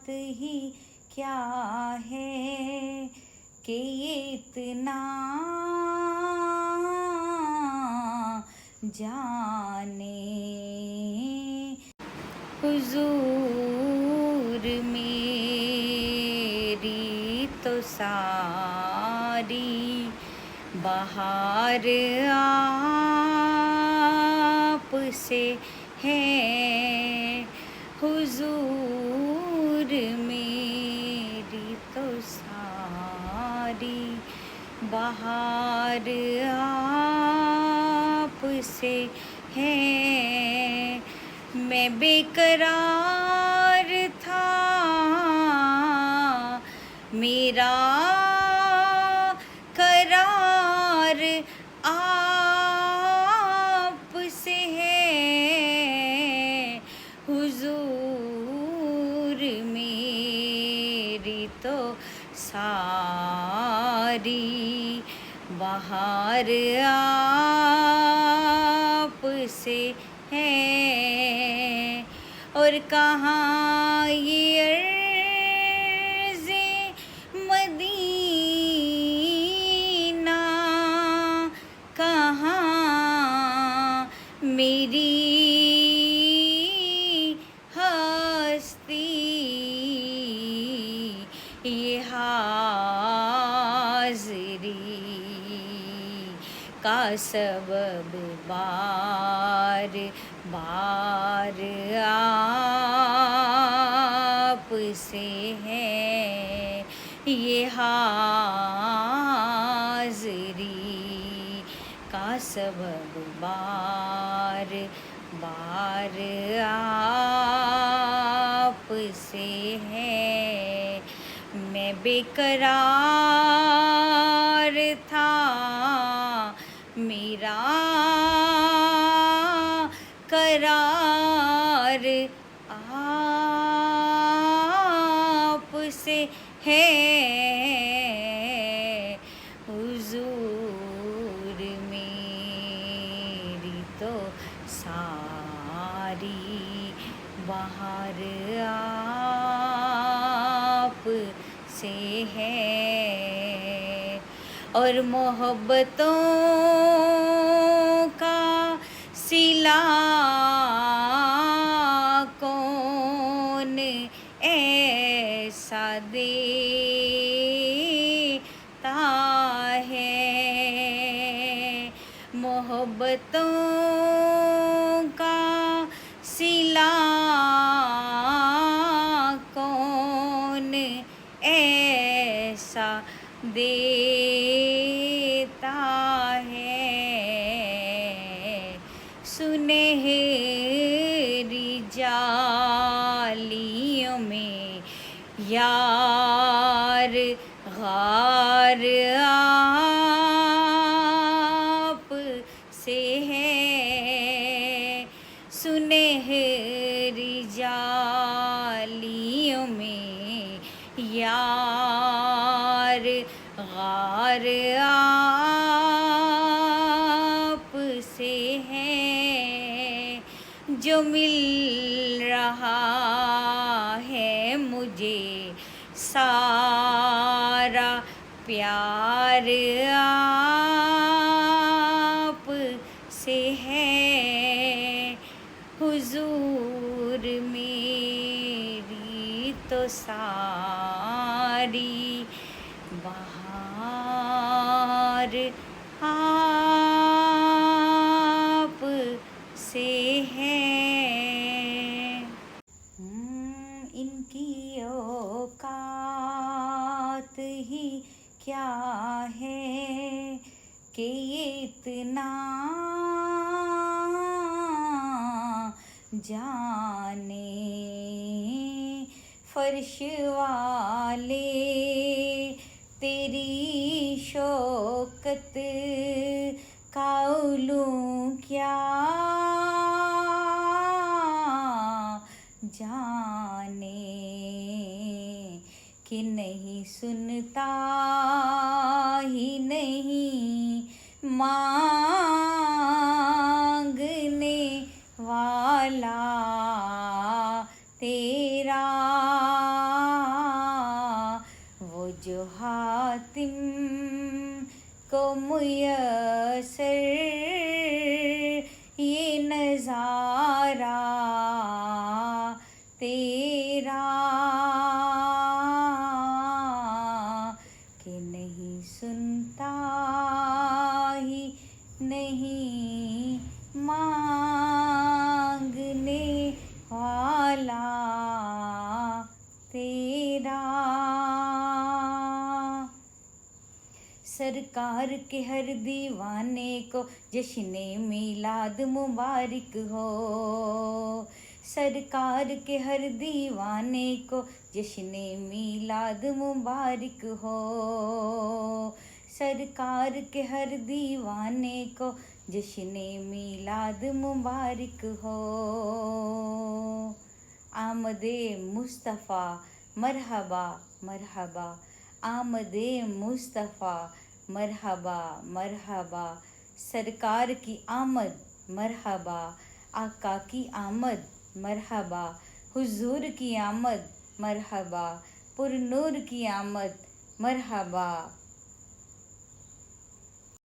ही क्या है कि ये इतना जाने। हुजूर मेरी तो सारी बहार आप से है। हुजूर मेरी तो सारी बहार आप से है। मैं बेकरार था, मेरा करार आप से है। हुजूर मेरी तो सारी बहार आप से है। और कहाँ ये अर्ज़े मदीना, कहाँ मेरी हस्ती, ये हाज़री का सबब बार बार आप से है। ये हाज़री का सबब बार बार आप से है। मैं बेकरार था, मेरा करार आप से है। हुजूर मेरी तो सारी बहार आप से है। और मोहब्बतों का सिला कौन ऐसा देता है। मोहब्बतों का सिला कौन ऐसा देता है। सुनहरी जालियों में यार गार आप से है। सुनहरी जालियों में यार गार आप से है। जो मिल रहा है मुझे सारा प्यार आप से है। हुजूर मेरी तो सारी बहार आप से है। इनकी औकात ही क्या है कि ये इतना जाने। फर्श वाले तेरी शौकत का उलूं क्या जाने कि नहीं सुनता ही नहीं मांगने वाला तेरा जो हातिम को मुयस्सर ये नज़ारा तेरा कि नहीं सुनता ही नहीं मांगने वाला तेरा। सरकार के हर दीवाने को जश्न मीलाद मुबारक हो। सरकार के हर दीवाने को जश्न मीलाद मुबारक हो। सरकार के हर दीवाने को जश्न मीलाद मुबारक हो। आमदे मुस्तफ़ा मरहबा मरहबा, आमदे मुस्तफ़ा मरहबा मरहबा। सरकार की आमद मरहबा, आका की आमद मरहबा, हुजूर की आमद मरहबा, पुरनूर की आमद मरहबा।